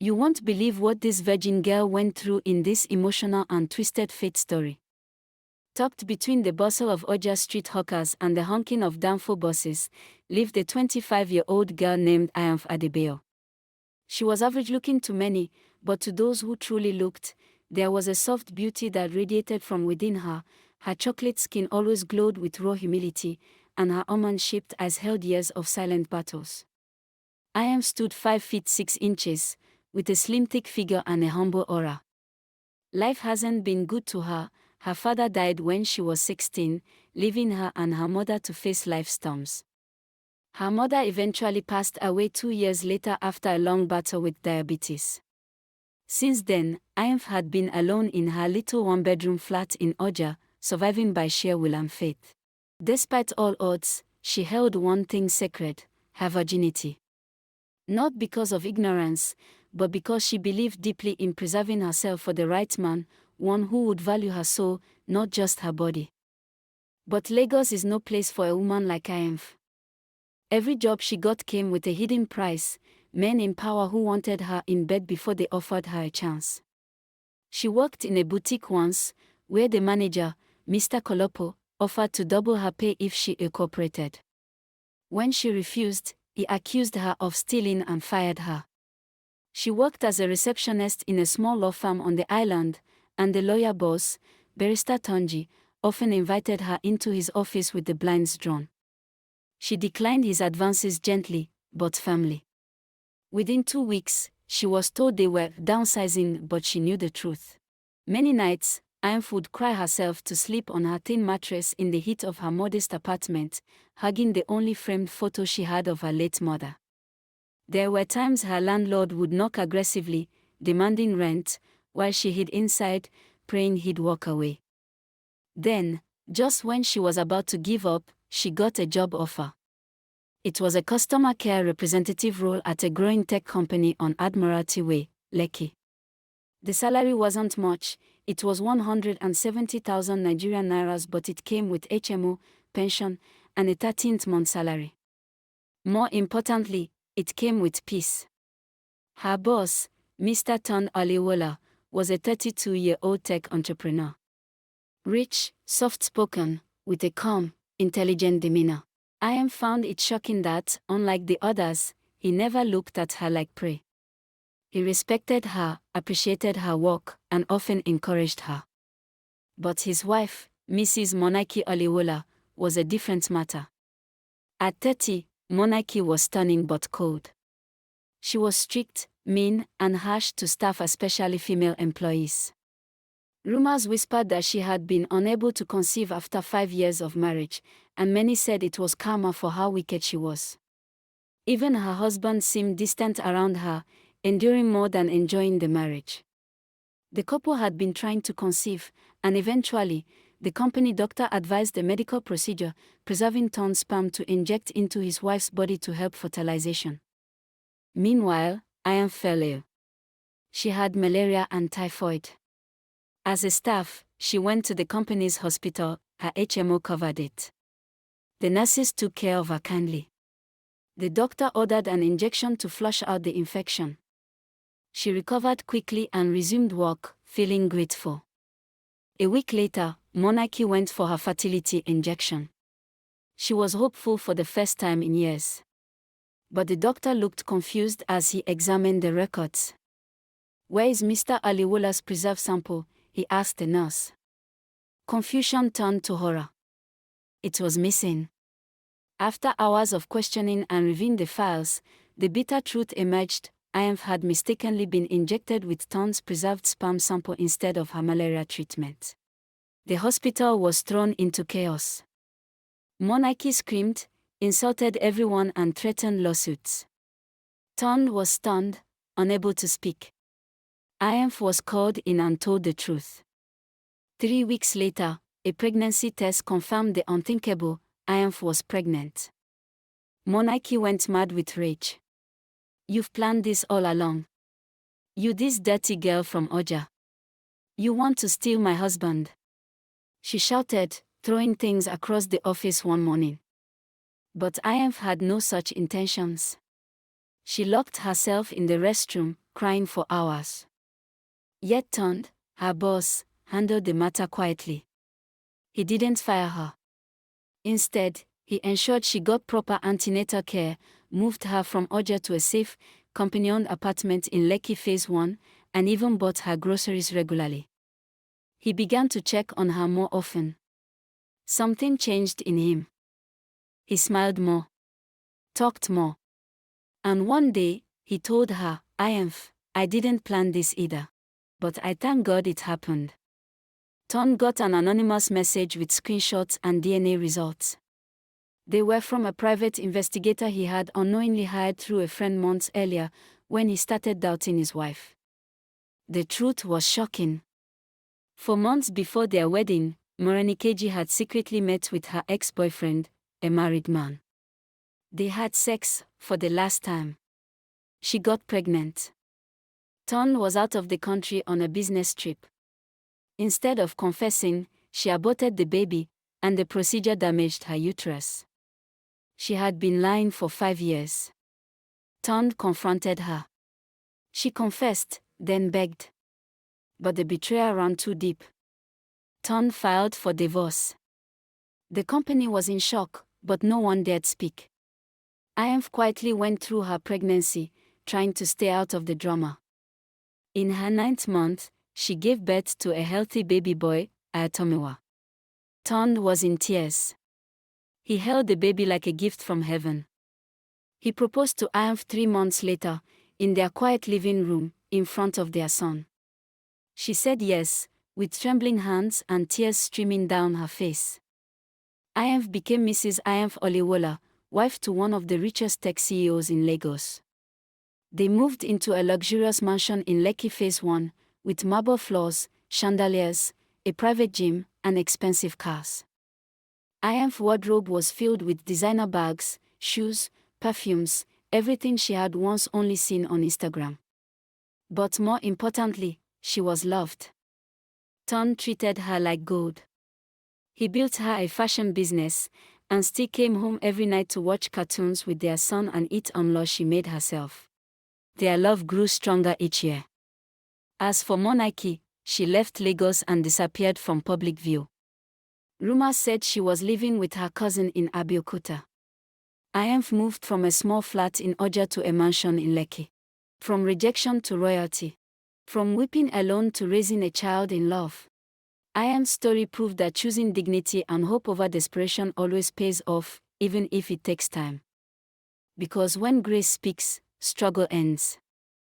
You won't believe what this virgin girl went through in this emotional and twisted fate story. Tucked between the bustle of Oja street hawkers and the honking of Danfo buses, lived a 25-year-old girl named Ayanf Adebayo. She was average-looking to many, but to those who truly looked, there was a soft beauty that radiated from within her. Her chocolate skin always glowed with raw humility, and her almond-shaped eyes held years of silent battles. Ayanf stood 5 feet 6 inches, with a slim thick figure and a humble aura. Life hasn't been good to her. Her father died when she was 16, leaving her and her mother to face life storms. Her mother eventually passed away 2 years later after a long battle with diabetes. Since then, Ayanf had been alone in her little one-bedroom flat in Oja, surviving by sheer will and faith. Despite all odds, she held one thing sacred: her virginity. Not because of ignorance, but because she believed deeply in preserving herself for the right man, one who would value her soul, not just her body. But Lagos is no place for a woman like Ayanf. Every job she got came with a hidden price, men in power who wanted her in bed before they offered her a chance. She worked in a boutique once, where the manager, Mr. Kolopo, offered to double her pay if she cooperated. When she refused, he accused her of stealing and fired her. She worked as a receptionist in a small law firm on the island, and the lawyer boss, Barrister Tonji, often invited her into his office with the blinds drawn. She declined his advances gently, but firmly. Within 2 weeks, she was told they were downsizing, but she knew the truth. Many nights, Ayanf would cry herself to sleep on her thin mattress in the heat of her modest apartment, hugging the only framed photo she had of her late mother. There were times her landlord would knock aggressively, demanding rent, while she hid inside, praying he'd walk away. Then, just when she was about to give up, she got a job offer. It was a customer care representative role at a growing tech company on Admiralty Way, Lekki. The salary wasn't much. It was 170,000 Nigerian nairas, but it came with HMO, pension, and a 13th month salary. More importantly, it came with peace. Her boss, Mr. Ton Aliwola, was a 32-year-old tech entrepreneur. Rich, soft-spoken, with a calm, intelligent demeanor. Ayanf found it shocking that, unlike the others, he never looked at her like prey. He respected her, appreciated her work, and often encouraged her. But his wife, Mrs. Monike Aliwola, was a different matter. At 30, Monike was stunning but cold. She was strict, mean, and harsh to staff, especially female employees. Rumors whispered that she had been unable to conceive after 5 years of marriage, and many said it was karma for how wicked she was. Even her husband seemed distant around her, enduring more than enjoying the marriage. The couple had been trying to conceive, and eventually, the company doctor advised a medical procedure, preserving Ton's sperm to inject into his wife's body to help fertilization. Meanwhile, Ayanf fell ill. She had malaria and typhoid. As a staff, she went to the company's hospital. Her HMO covered it. The nurses took care of her kindly. The doctor ordered an injection to flush out the infection. She recovered quickly and resumed work, feeling grateful. A week later, Monike went for her fertility injection. She was hopeful for the first time in years. But the doctor looked confused as he examined the records. "Where is Mr. Aliwola's preserve sample?" he asked the nurse. Confusion turned to horror. It was missing. After hours of questioning and reviewing the files, the bitter truth emerged: Ayanf had mistakenly been injected with Ton's preserved sperm sample instead of her malaria treatment. The hospital was thrown into chaos. Monike screamed, insulted everyone, and threatened lawsuits. Ton was stunned, unable to speak. Ayanf was called in and told the truth. 3 weeks later, a pregnancy test confirmed the unthinkable: Ayanf was pregnant. Monike went mad with rage. "You've planned this all along. You, this dirty girl from Oja. You want to steal my husband," she shouted, throwing things across the office one morning. But Ayanf had no such intentions. She locked herself in the restroom, crying for hours. Yet Tond, her boss, handled the matter quietly. He didn't fire her. Instead, he ensured she got proper antenatal care, moved her from Oja to a safe, company-owned apartment in Lekki Phase 1, and even bought her groceries regularly. He began to check on her more often. Something changed in him. He smiled more, talked more. And one day, he told her, I didn't plan this either. But I thank God it happened. Ton got an anonymous message with screenshots and DNA results. They were from a private investigator he had unknowingly hired through a friend months earlier, when he started doubting his wife. The truth was shocking. For months before their wedding, Morenikeji had secretly met with her ex-boyfriend, a married man. They had sex for the last time. She got pregnant. Ton was out of the country on a business trip. Instead of confessing, she aborted the baby, and the procedure damaged her uterus. She had been lying for 5 years. Ton confronted her. She confessed, then begged. But the betrayal ran too deep. Ton filed for divorce. The company was in shock, but no one dared speak. IMF quietly went through her pregnancy, trying to stay out of the drama. In her 9th month, she gave birth to a healthy baby boy, Ayatomiwa. Ton was in tears. He held the baby like a gift from heaven. He proposed to IMF 3 months later, in their quiet living room, in front of their son. She said yes, with trembling hands and tears streaming down her face. IMF became Mrs. IMF Oliwola, wife to one of the richest tech CEOs in Lagos. They moved into a luxurious mansion in Lekki Phase 1, with marble floors, chandeliers, a private gym, and expensive cars. IMF's wardrobe was filled with designer bags, shoes, perfumes, everything she had once only seen on Instagram. But more importantly, she was loved. Ton treated her like gold. He built her a fashion business, and still came home every night to watch cartoons with their son and eat amla she made herself. Their love grew stronger each year. As for Monarchy, she left Lagos and disappeared from public view. Rumors said she was living with her cousin in Abeokuta. IMF moved from a small flat in Oja to a mansion in Lekki. From rejection to royalty. From weeping alone to raising a child in love. IMF's story proved that choosing dignity and hope over desperation always pays off, even if it takes time. Because when grace speaks, struggle ends.